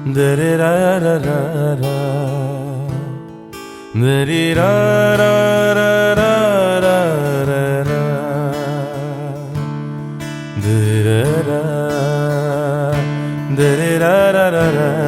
Da-da-da-da-da-da. Da-dee-da-da-da-da-da-da. Da-da-da. Da-dee-da-da-da-da-da.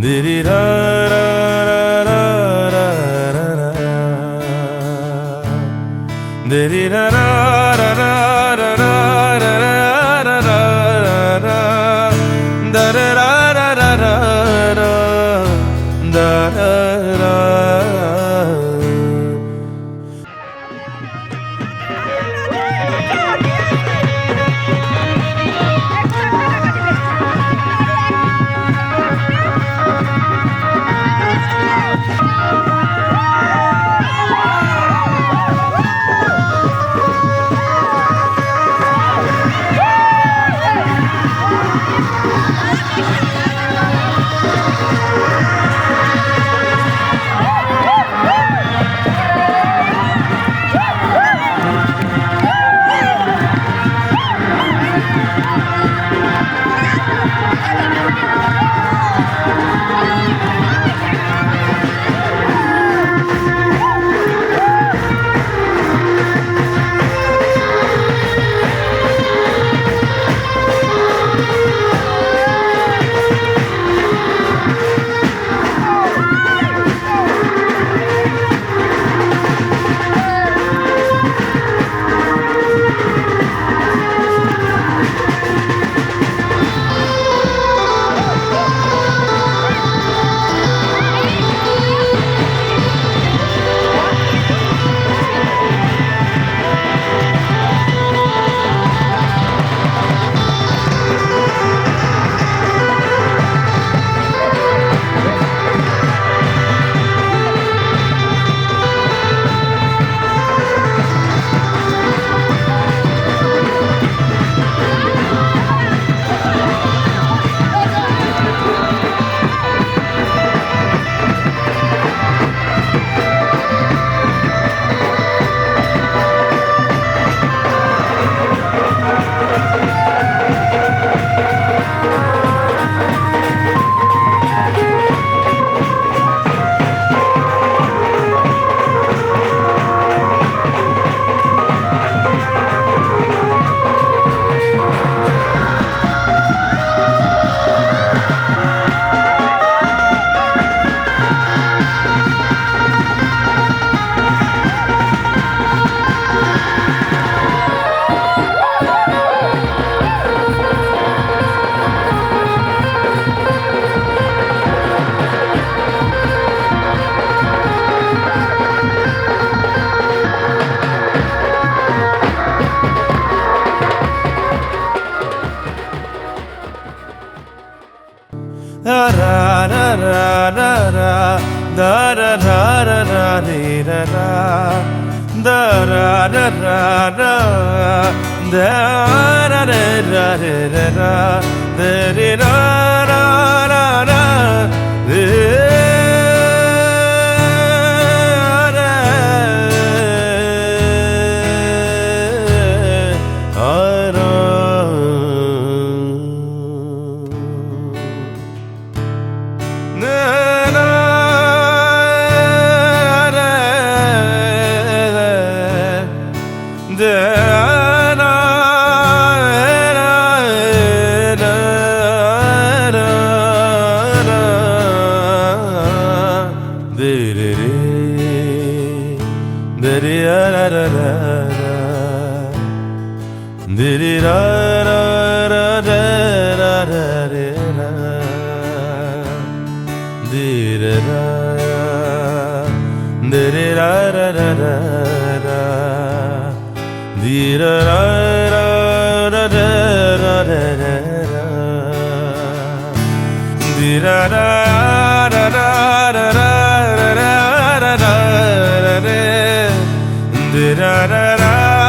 Da-dee-da-da-da-da-da-da.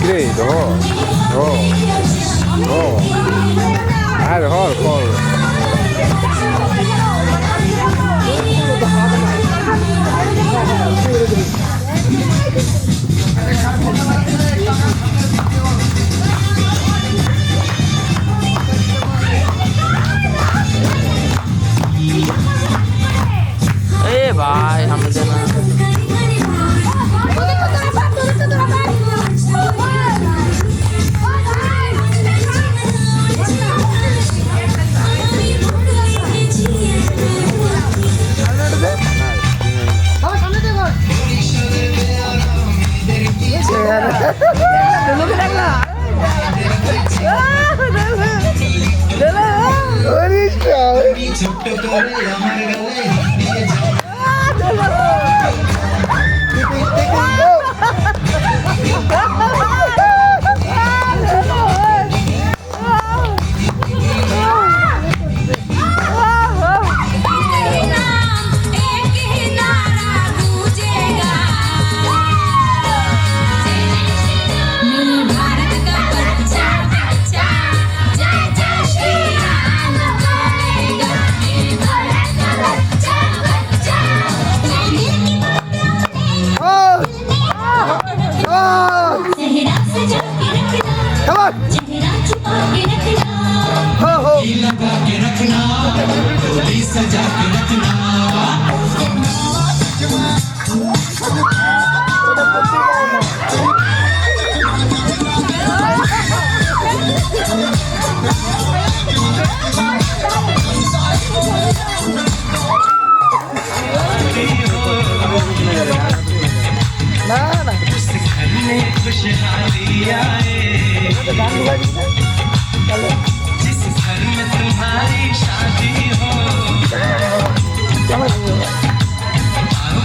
Great, här har koll. ए भाई हम देना जिस घर में तुम्हारी शादी हो तारों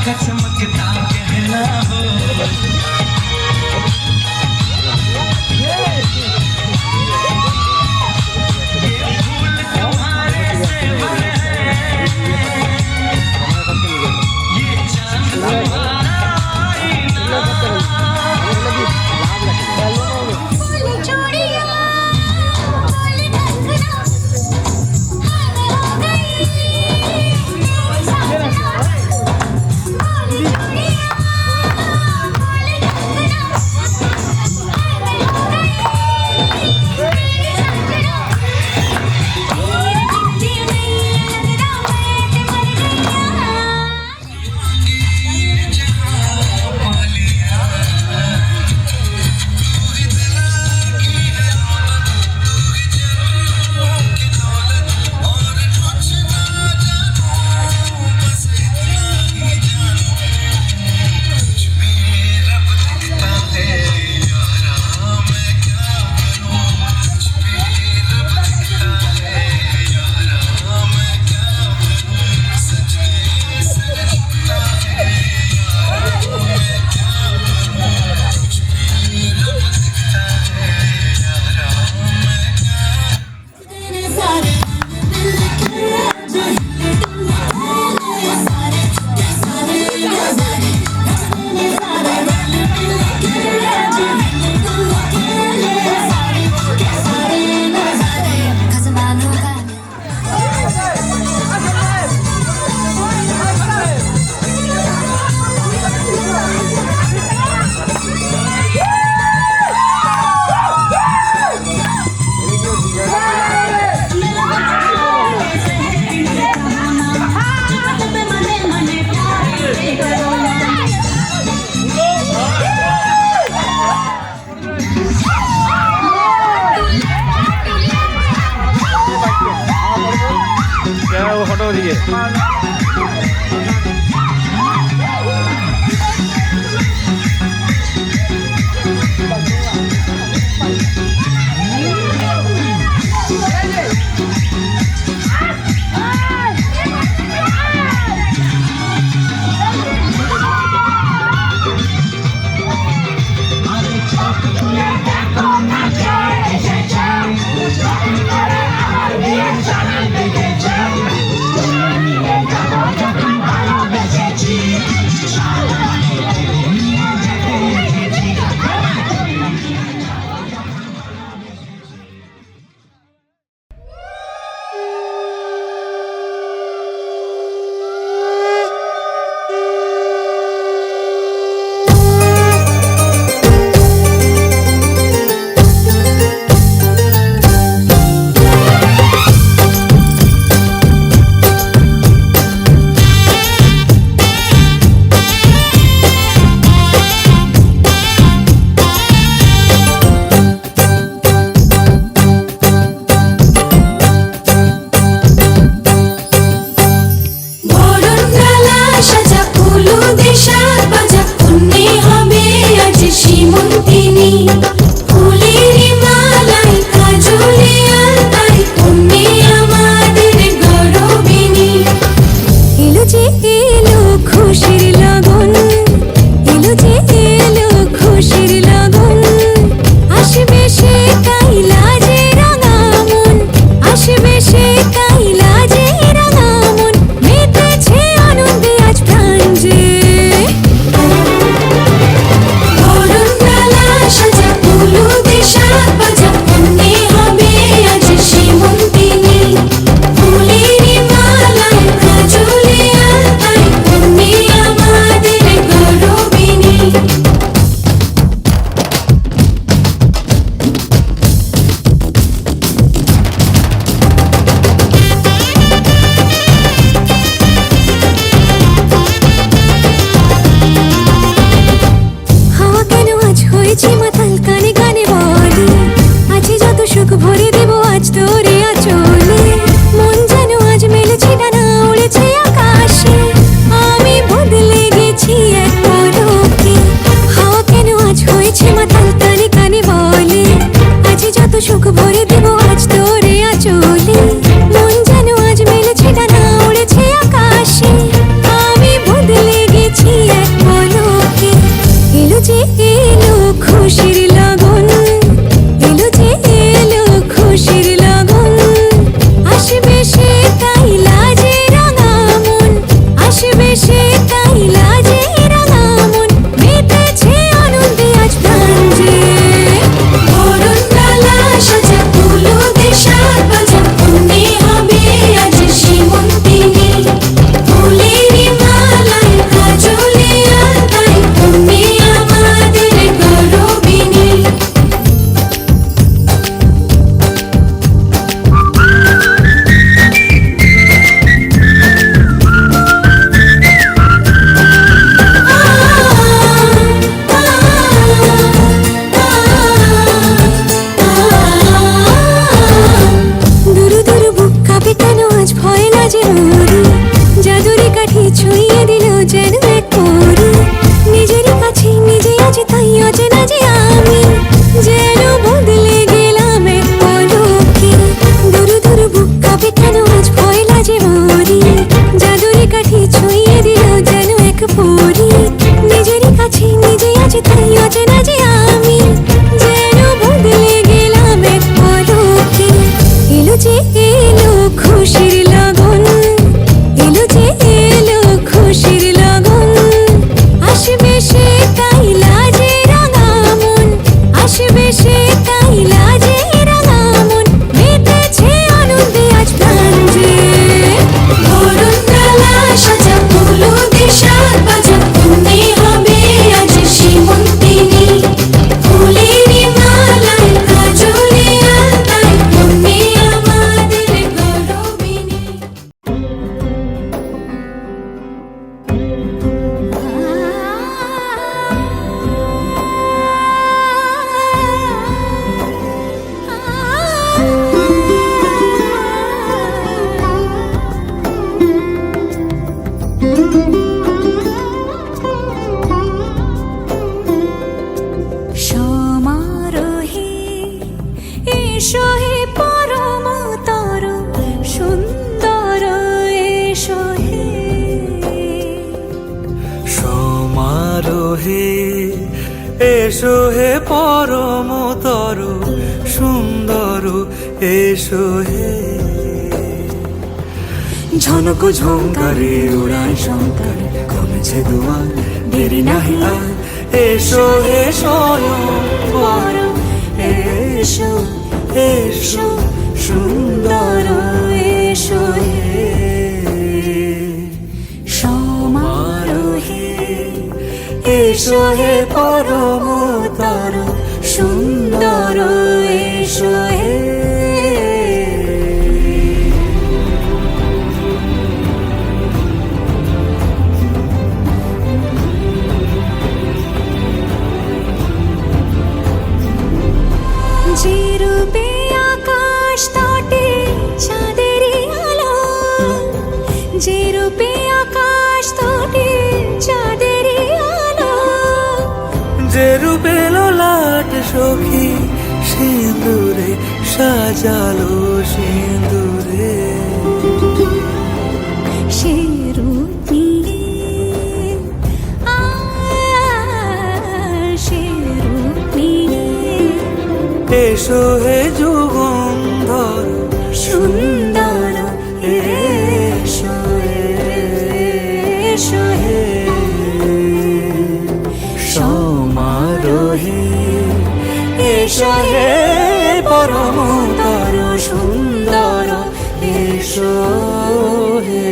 का चमकता कहना हो ये फूल तुम्हारे सेवर है ये चांद तुम्हारा आईना Sorry. সে তাই লাজে রাঙা মন, আসবে সে তাই লাজে রাঙা মন, মেতেছে আনন্দে আজ প্রাণ যে। বরণ ডালা সাজা হলুদে সাত বাজা, কনে হবে আজ সীমন্তিনী। ফুলেরই মালায় কাজলে আলতায়, তুমি আমাদের গৌরবিনী। দুরু দুরু বুক কাঁপে কেন আজ ভয় লাজে মরি, জাদুরি কাঠি ছুঁয়ে দিল যেন এক পরি। নিজেরই কাছে নিজে আছি তাই অচেনা যে আমি, যেন বদলে গেলাম এক পলকে। দুরু দুরু বুক কাঁপে কেন আজ ভয় লাজে মরি, জাদুরি কাঠি ছুঁয়ে দিল যেন এক পরি। নিজেরই কাছে নিজে আছি তাই অচেনা যে আমি, যেন বদলে গেলাম এক পলকে। এলো যে এলো খুশির লগন, এলো যে এলো খুশির লগন, আসবে সে তাই লাজে রাঙা মন, আসবে সে তাই লাজে রাঙা মন, মেতেছে আনন্দে আজ প্রাণ যে। বরণ ডালা সাজা হলুদে সাত বাজা, তুমি হবে আজ সীমন্তিনী। ফুলেরই মালায় কাজলে আলতায়, তুমি আমাদের গৌরবিনী। সমারোহে এসো হে পরমতর সুন্দর, এসো হে। সমারোহে এসো হে পরমতর সুন্দর, এসো হে। ঝনক ঝঙ্কারে উড়ায় শঙ্কর, কমেছে দুয়ার দেরি নাহি আর। এসো হে স্বয়ং বর, এসো এসো সুন্দর, এসো হে। সমারোহে এসো হে পরমতর সুন্দর, এসো হে। যে রূপে আকাশ তটে চাঁদেরই আলো, যে রূপে আকাশ তটে চাঁদেরই আলো, যে রূপে ললাট সখী সিঁদুরে সাজালো সিঁদুরে। সে রূপ নিয়ে সে রূপ নিয়ে এসো হে যুগন্ধর সুন্দর, এসো এসো হে। সমারোহে এসো হে পরমতর সুন্দর, এসো হে।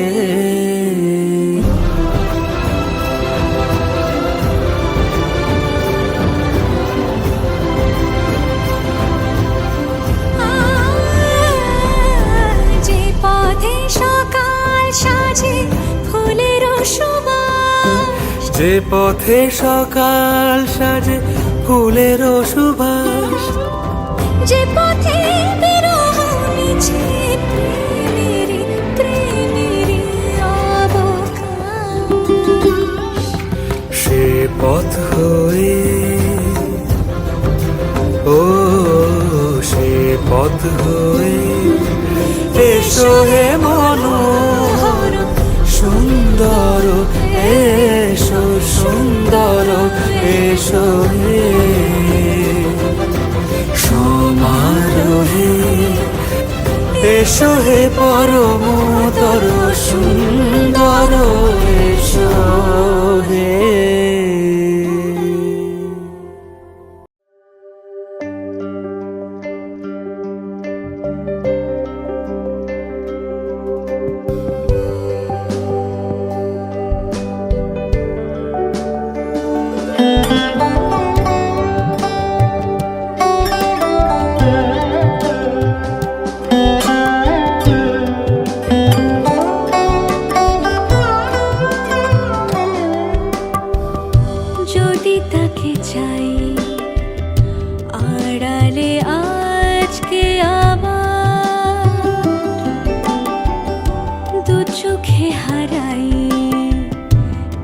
যে পথে সকাল সাজে ফুলের সুবাস, যে পথে সকাল সাজে ফুলের সুবাস, যে পথে বিরহ মিছে প্রেমেরই প্রেমেরই অবকাশ। সে পথ হয়ে ও সে পথ হয়ে এসো হে মনোহর সুন্দর, এসো সুন্দর, এসো হে। সমারোহে এসো হে পরমতর সুন্দর এসো হে। যদি তাকে চাই আড়ালে আজকে আবার দু চোখে হারাই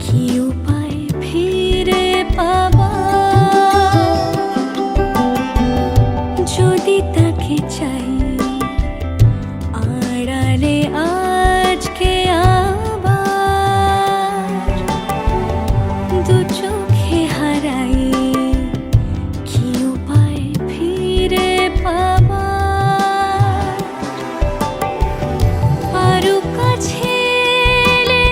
কি উপায় ফিরে পাবার। যদি তাকে চাই আড়ালে আজকে আবার দু চোখে হারাই কি উপায় ফিরে পাবার। আরো কাছে এলে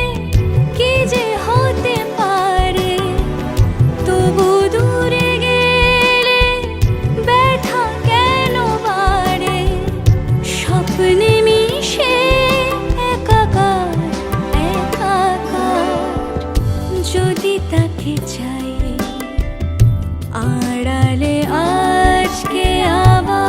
কি যে হতে পারে, তবু দূরে গেলে ব্যথা কেন বাড়ে। স্বপ্নে মিশে একাকার একাকার, যদি তাকে চাই আড়ালে আজকে আবার।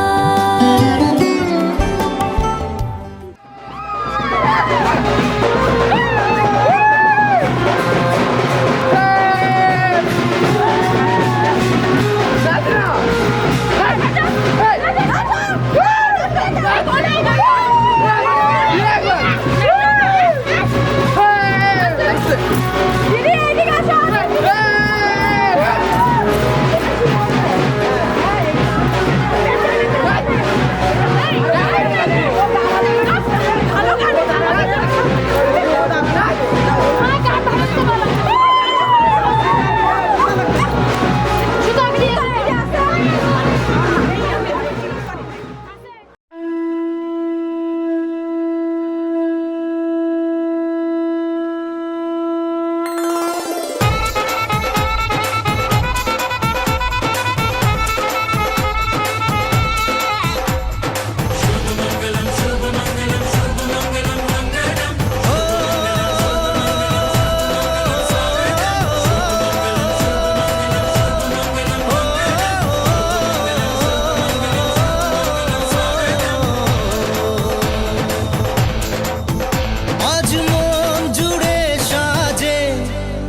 আজ মন জুড়ে সাজে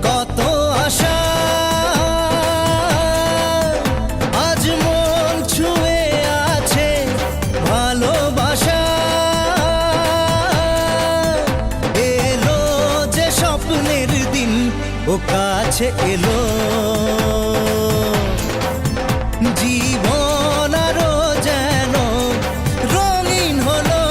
কত আশা, আজ মন ছুঁয়ে আছে ভালোবাসা। এলো যে স্বপ্নের দিন ও কাছে এলো, জীবন আরো যেন রঙিন হলো।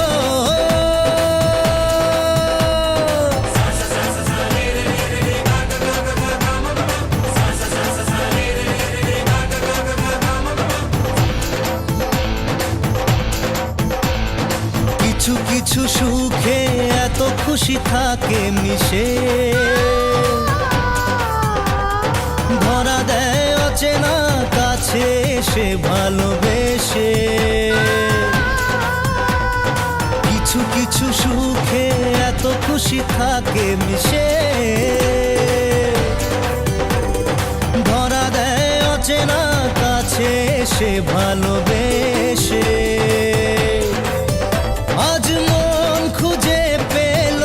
কিছু কিছু সুখে এত খুশি থাকে মিশে, ধরা দেয় অচেনা কাছে সে ভালোবেসে। কিছু কিছু সুখে এত খুশি থাকে মিশে, ধরা দেয় অচেনা কাছে সে ভালোবেসে। আজ মন খুঁজে পেল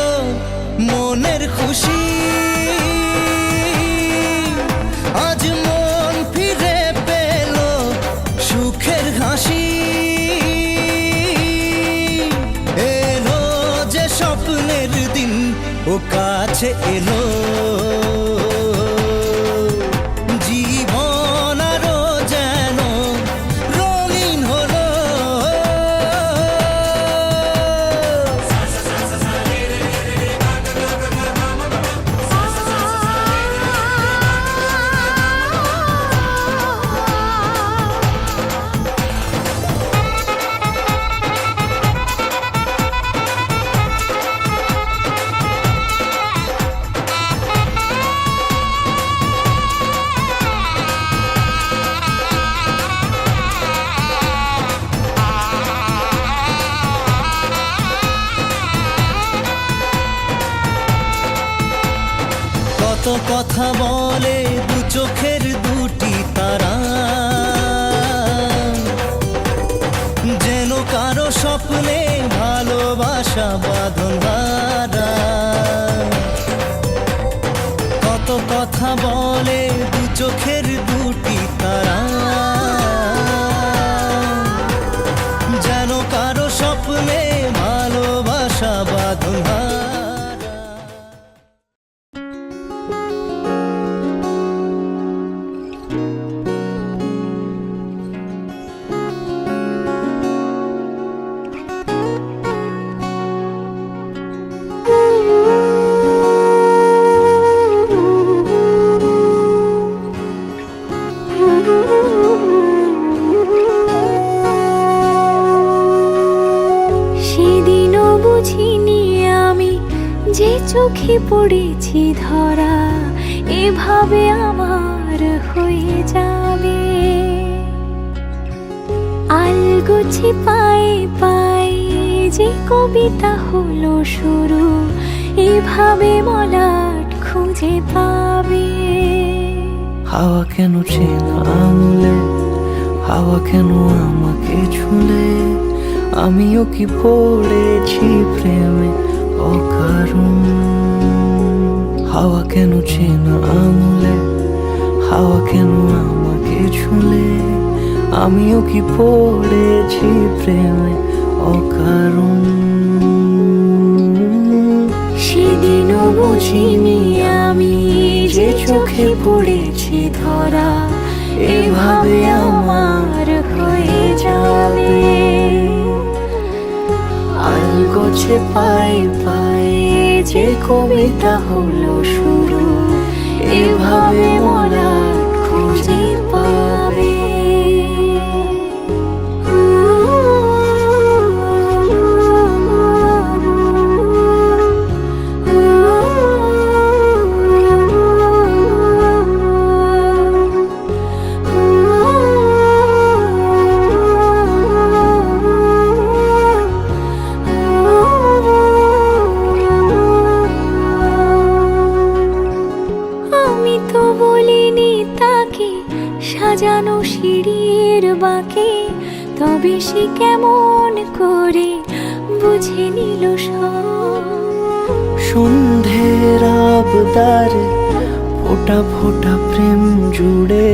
মনের খুশি, আজ মন ফিরে পেল সুখের হাসি। এলো যে স্বপ্নের দিন ও কাছে এলো, জীবন আরো যেন রঙিন হলো। কথা বলে দু চোখের দুটি তারা, যেন কারো স্বপ্নে ভালোবাসা বাঁধন হারা। কত কথা বলে দু চোখের দুটি তারা, যেন কারো স্বপ্নে ভালোবাসা বাঁধন হারা। সেদিনও বুঝিনি আমি যে চোখে পড়েছি ধরা, এভাবে আমার হয়ে যাবে। আলগোছে পায়ে পায়ে যে কবিতা হলো শুরু, এভাবে মলাট খুঁজে পাবে। হাওয়া কেন চেনা আঙুলে, হাওয়া কেন আমাকে ছুলে, আমিও কি পড়েছি প্রেমে অকারণ। হাওয়া কেন চেনা আঙুলে, হাওয়া কেন আমাকে ছুলে, আমিও কি পড়েছি প্রেমে অকারণ। সেদিনও বুঝিনি আমি যে চোখে পড়েছি ধরা, এভাবে আমার হয়ে যাবে। আলগোছে পায়ে পায়ে যে কবিতা হলো শুরু, এভাবে মলাট খুঁজে পাবে। আমি তো বলিনি তাকে সাজানো সিঁড়ির বাঁকে, তবে সে কেমন করে বুঝে নিল সব। সন্ধ্যের আবদারে ফোটা ফোটা প্রেম জুড়ে,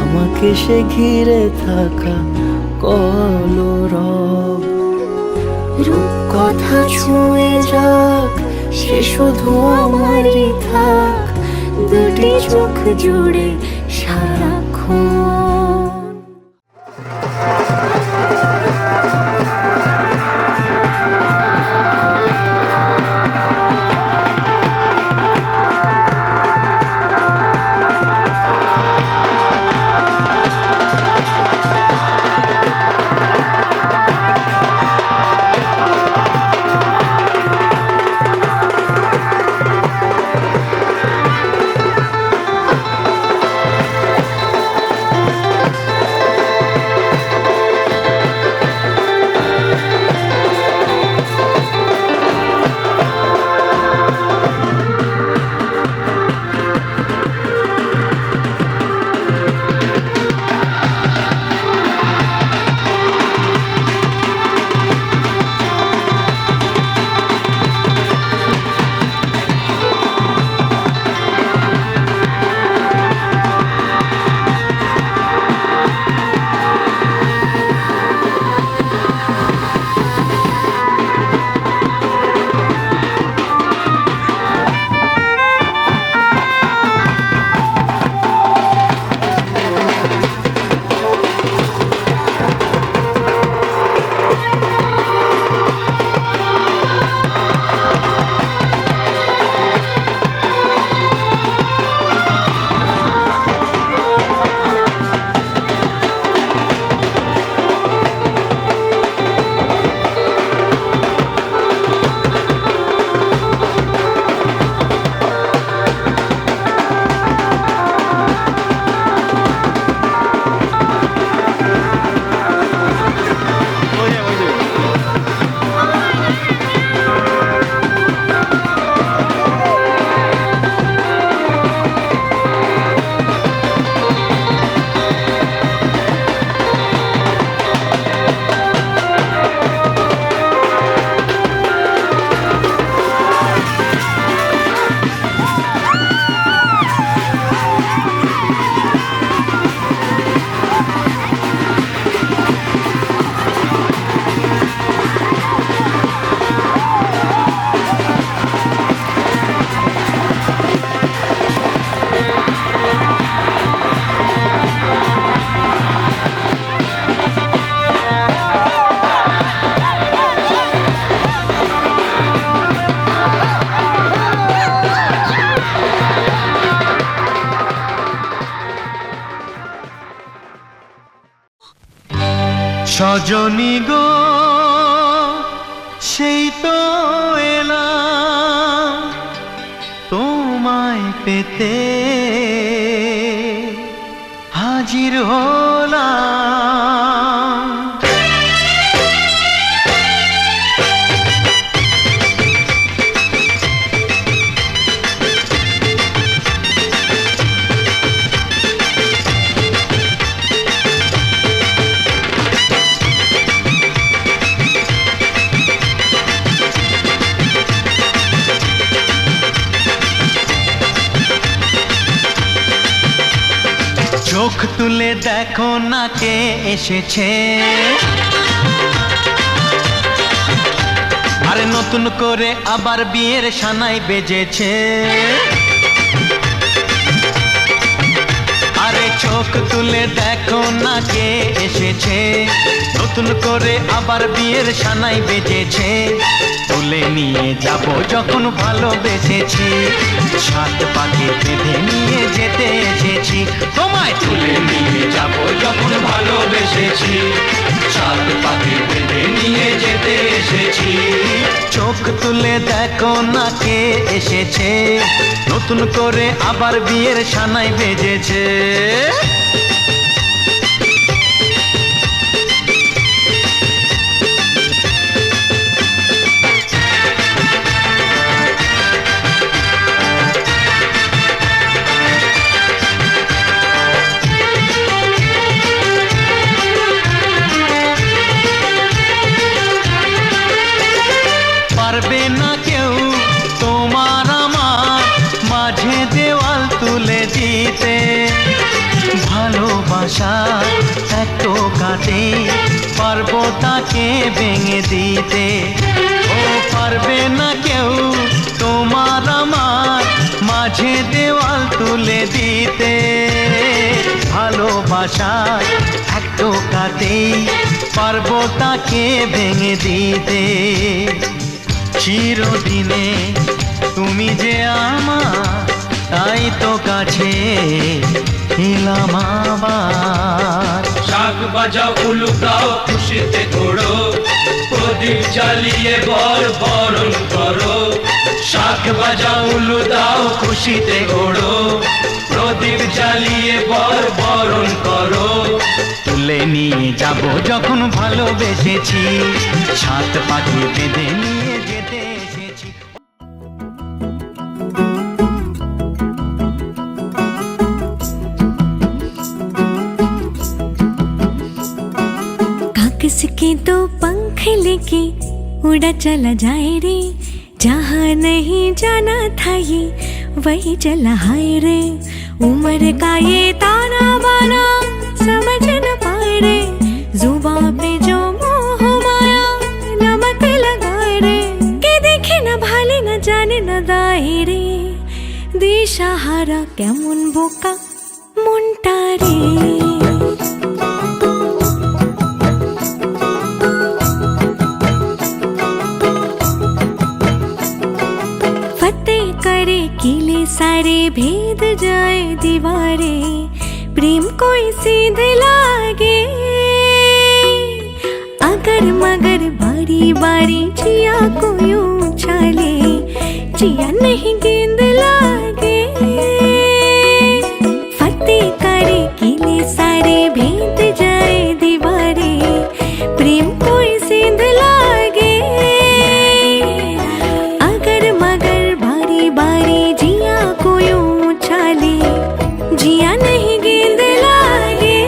আমাকে সে ঘিরে থাকা কলরব। রূপকথা ছুঁয়ে যাক, সে শুধু আমারই থাক, দুটি চোখ জুড়ে সারাক্ষণ। সজনী গো সেই তো এলাম তোমায় পেতে হাজির হলাম। চোখ তুলে দেখো না কে এসেছে, আরে নতুন করে আবার বিয়ের সানাই বেজেছে। আরে চোখ তুলে দেখো না কে এসেছে, নতুন করে আবার বিয়ের সানাই বেজেছে। তুলে নিয়ে যাব যখন ভালোবেসেছি, সাত পাকে বেঁধে নিয়ে যেতে এসেছি। তোমায় তুলে নিয়ে যাব যখন ভালোবেসেছি, সাত পাকে বেঁধে নিয়ে যেতে এসেছি। চোখ তুলে দেখো না কে এসেছে, নতুন করে আবার বিয়ের সানাই বেজেছে। পারবে না কেউ তোমার আমার মাঝে দেওয়াল তুলে দিতে, ভালোবাসা এত কাটে পারবো তাকে ভেঙে দিতে। ও পারবে না কেউ তোমার আমার মাঝে দেওয়াল তুলে দিতে, ভালোবাসা এত কাটে পারবো তাকে ভেঙে দিতে। চিরদিনে তুমি যে আমার, তাই তো কাছে এলাম আবার। শাক বাজাও উলু দাও খুশিতে ঘোড়ো, প্রদীপ জ্বালিয়ে বর বরণ করো। শাক বাজাও উলু দাও খুশিতে ঘোড়ো, প্রদীপ জ্বালিয়ে বর বরণ করো। তুলে নিয়ে যাব যখন ভালোবেসেছি, সাত পাখি বেঁধে নিয়ে যেতে এসেছি। कागज के दो पंख लेके उड़ा चला जाए रे, जहाँ नहीं जाना था ये वही चला हाय रे। उम्र का ये ताना बाना समझ न पाए रे, जुबां पे जो मोह माया नमक लगाए रे। के देखे न भाले न जाने न दाए रे, दिशाहारा केमन बोका মনটা রে। करे किले सारे भेद जाए दीवारे, प्रेम कोई सीध लागे अगर मगर बारी बारी जिया को यूं उछाले, जिया नहीं गेंद लागे। फतेह करे किले सारे भेद जाए दीवारे, प्रेम कोई सीध लागे अगर मगर बारी जिया को यूं उछाले, जिया नहीं गेंद लागे।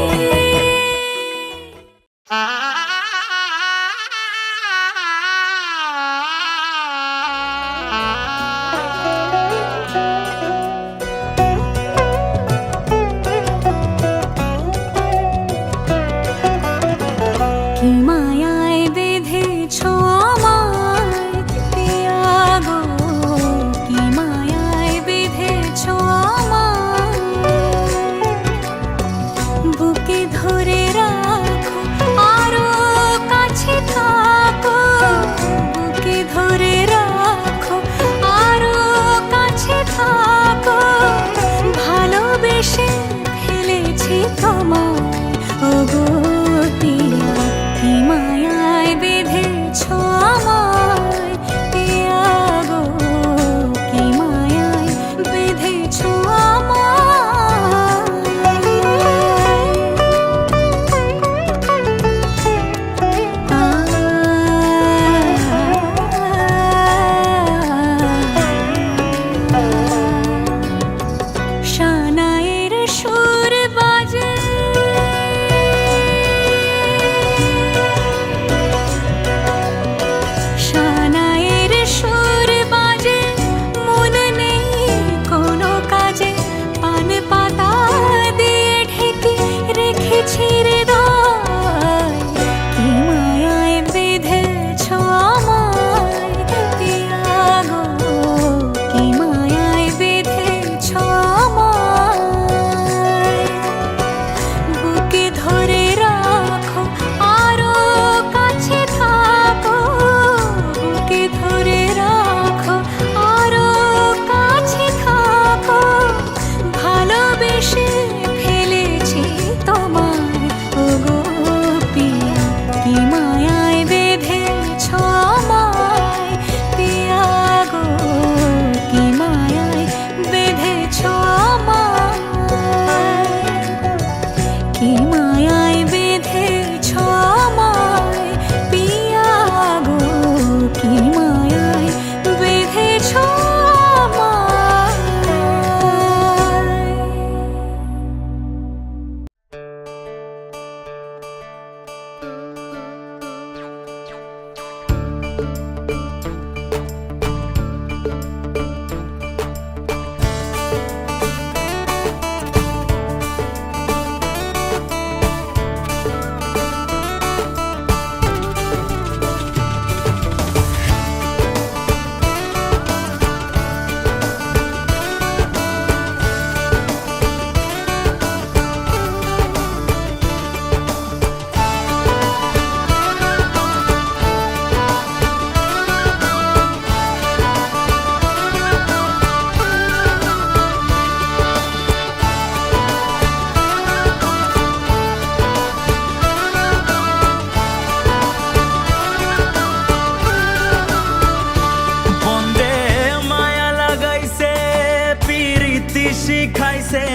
শিখাইছে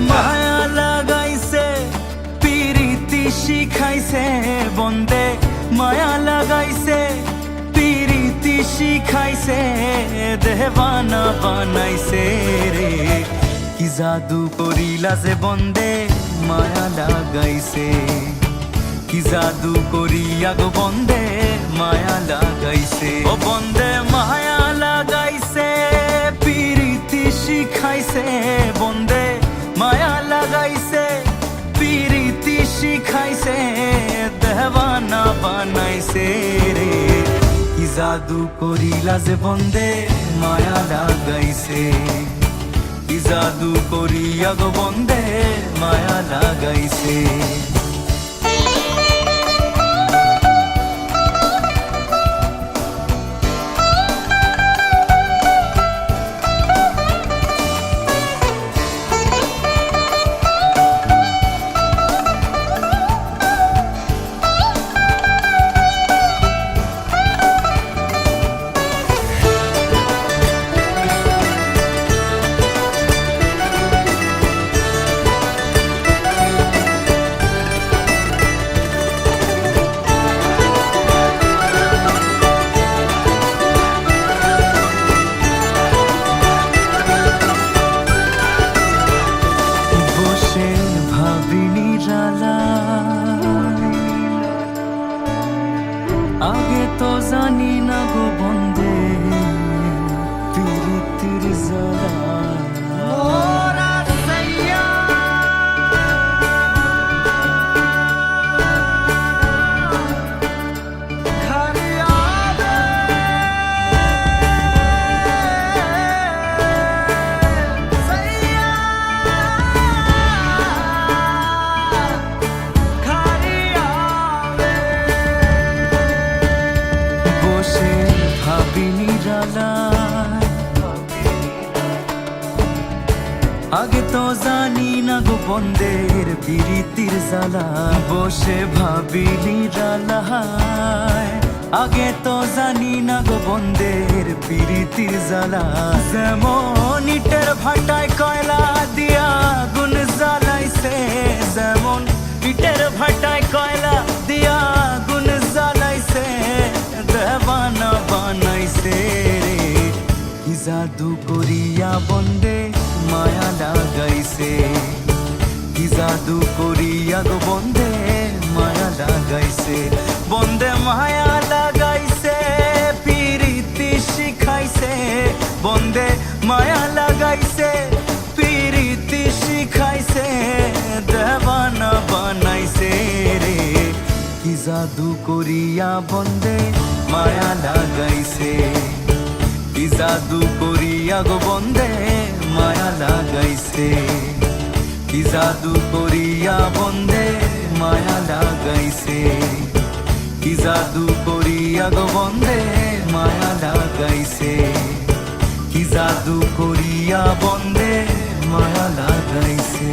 মায়া লাগাইছে পিরিতি শিখাইছে বন্দে মায়া লাগাইছে পিরিতি শিখাইছে দেবানা বানাইছে রে কি জাদু করিলা যে বন্দে মায়া লাগাইছে কি জাদু করিয়া গো বন্দে মায়া লাগাইছে ও বন্দে মায়া লাগাইছে পিরিতি শিখাইছে বন্দে মায়া লাগাইছে পিরিতি শিখাইছে দেবানা বানাইছে রে কি জাদু করিলা যে বন্দে মায়া লাগাইছে কি জাদু করিয়া গো বন্দে মায়া লাগাইছে আগে তো জানি না গো বন্দে পিরিতির জ্বালা আগে তো জানি না গো বন্দের পিরিতির জ্বালা বসে ভাবি নিরালায় আগে তো জানি না গো বন্দের পিরিতির জ্বালা যেমন ইটের ভাটায় কয়লা দিয়া গুণ জ্বালাইছে যেমন ইটের ভাটায় কয়লা দিয়া গুণ জ্বালাইছে দেবানা বানাইছে রে কি জাদু করিয়া বন্দে মায়া লাগাইছে কি জাদু করিয়া গো বন্দে মায়া লাগাইছে বন্দে মায়া লাগাইছে পিরিতি শিখাইছে বন্দে মায়া লাগাইছে পিরিতি শিখাইছে দেবানা বানাইছে রে কি জাদু করিয়া বন্দে মায়া লাগাইছে কি জাদু করিয়া গো বন্দে মায়া লাগাইছে কি জাদু করিয়া বন্দে মায়া লাগাইছে কি জাদু করিয়া গো বন্দে মায়া লাগাইছে কি জাদু করিয়া বন্দে মায়া লাগাইছে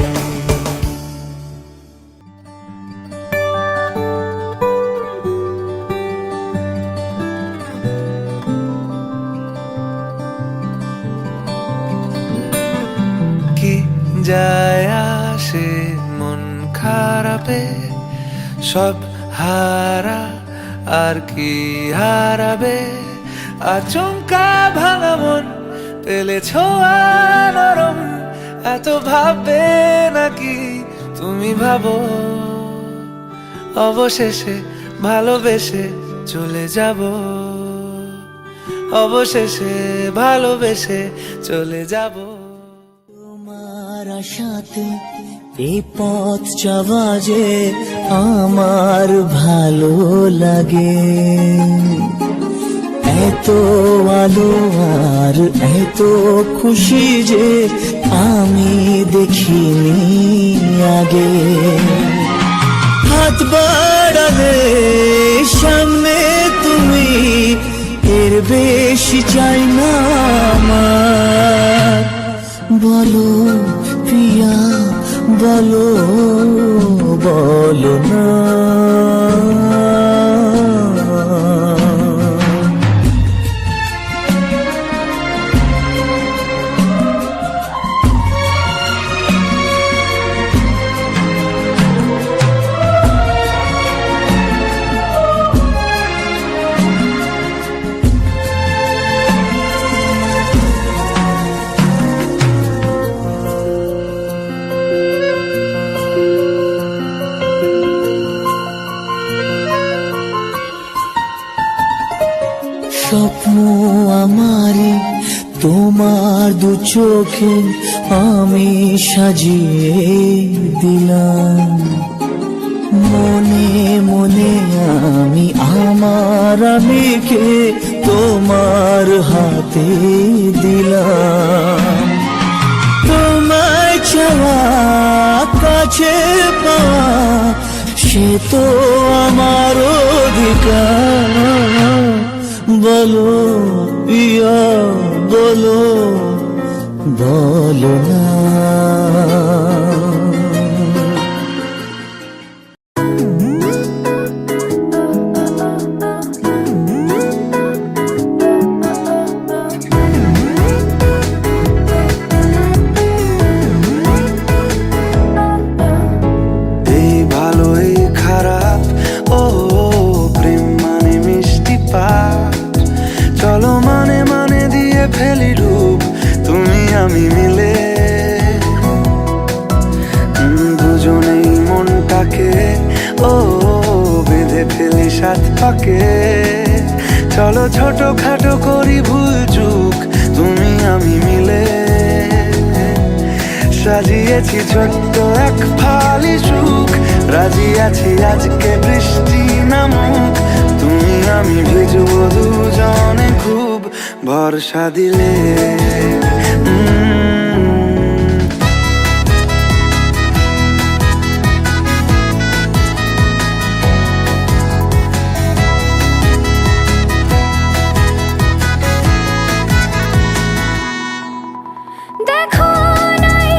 যায় আসে মন খারাপে সব হারা আর কি হারাবে আচমকা ভাঙা মন পেলে ছোঁয়া নরম এত ভাববে নাকি তুমি ভাবো অবশেষে ভালোবেসে চলে যাব অবশেষে ভালোবেসে চলে যাব তোমার আশাতে এই পথ চলা যে আমার ভালো লাগে এত আলো আর এত খুশি যে আমি দেখিনি আগে হাত বাড়ালে সামনে তুমি এর বেশি চাই না আমার বলো প্রিয়া বলো বলো না। স্বপ্ন আমারে তোমার দু চোখে আমি সাজিয়ে দিলাম, মনে মনে আমি আমার আমিকে তোমার হাতে দিলাম। তোমায় চাওয়া কাছে পাওয়া সে তো আমার অধিকার। বলো ইয়া বলো, বলো না। এই ভালো এই খারাপ, ও প্রেম মানে মিষ্টি পাঠ। চলো মানে মানে দিয়ে ফেলি রূপ তুমি আমি মিলে, দুজনেই মনটাকে ও বেঁধে ফেলি সাত পাকে। চলো ছোট খাটো করি ভুল চুক তুমি আমি মিলে, সাজিয়েছি ছোট্ট এক ফালি সুখ। রাজি আছি আজকে বৃষ্টি নামুক, তুমি আমি ভিজবো দুজনে খুব ভরসা দিলে। দেখো নাই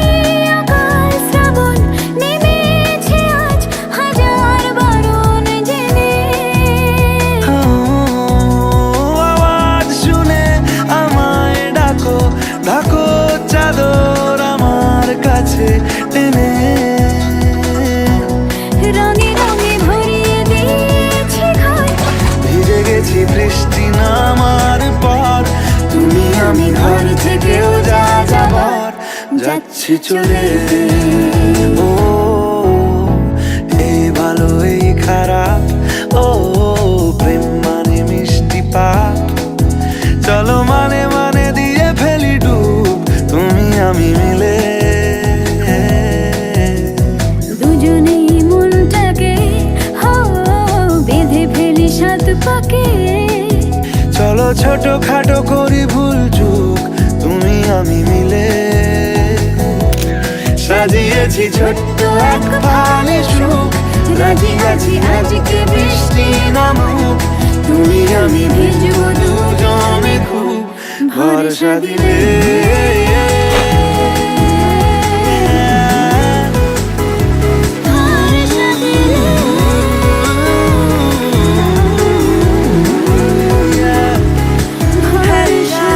আকাল শ্রাবণ নেমেছে আজ হাজার বারণ জেনে। আওয়াজ শুনে আমায় ডাকো, ডাকো চাদর আমার কাছে টেনে। রঙে রঙে ভরিয়ে দিয়েছি ঘর, ভিজে গেছি বৃষ্টি নামার পর, তুমি আমি ঘর থেকেও যা যাবার যাচ্ছি চলে। ও এই ভালো এই খারাপ, ও প্রেম মানে মিষ্টি পাপ। চলো মানে মানে দিয়ে ফেলি ডুব তুমি আমি মিলে, দুজনেই মনটাকে হো বেঁধে ফেলি সাত পাকে। চলো ছোট খাটো করি ভুল চুক তুমি আমি মিলে, সাজিয়েছি ছোট্ট এক ফালি সুখ। রাজি আছি আজকে বৃষ্টি নামুক, তুমি আমি ভিজবো দুজনে খুব ভরসা দিলে। ভরসা দিলে। ভরসা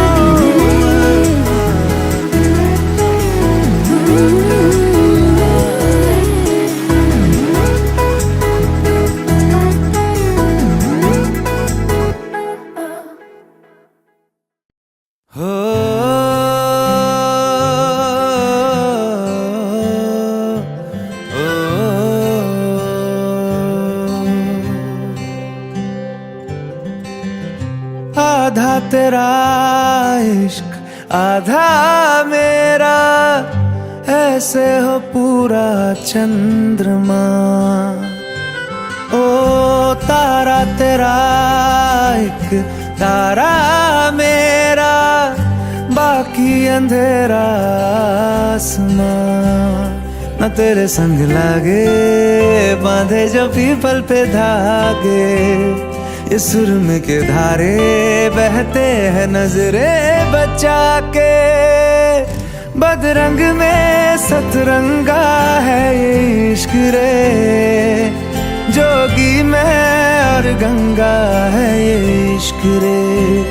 हो आधा तेरा इश्क आधा मेरा, ऐसे हो पूरा चंद्रमा। ओ तारा तेरा एक तारा मेरा, बाकी अंधेरा आसमां। न तेरे संग लागे बांधे जो पीपल पे धागे, इस सुरम के धारे बहते हैं नजरे बचा के। बदरंग में सतरंगा है ये इश्क रे, इश्क रे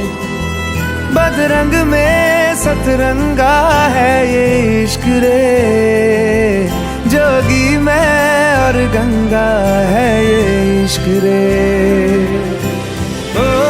बदरंग में सतरंगा है ये इश्क रे जोगी मैं और गंगा है ये इश्क रे ओ,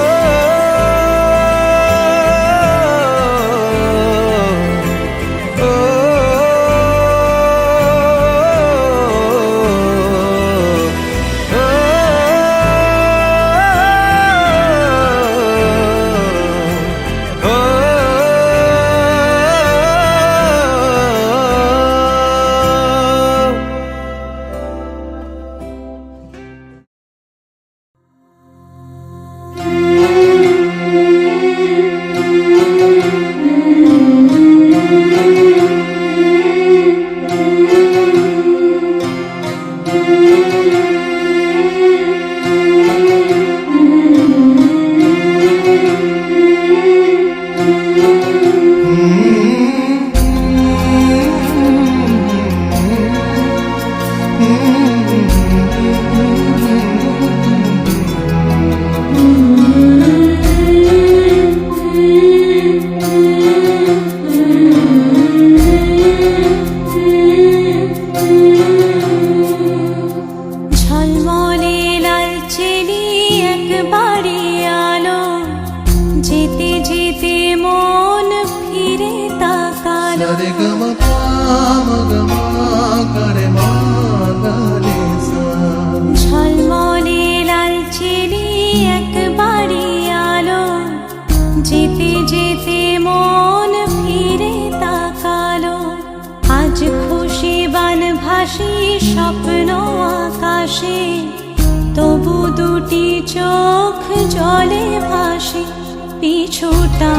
ঝলমলে লাল চিনি একবারে আলো যেতে যেতে মন ফিরে তাকালো আজ খুশি বান ভাসি স্বপ্ন আকাশে তবু দুটি চোখ জলে ভাসে পিছুটা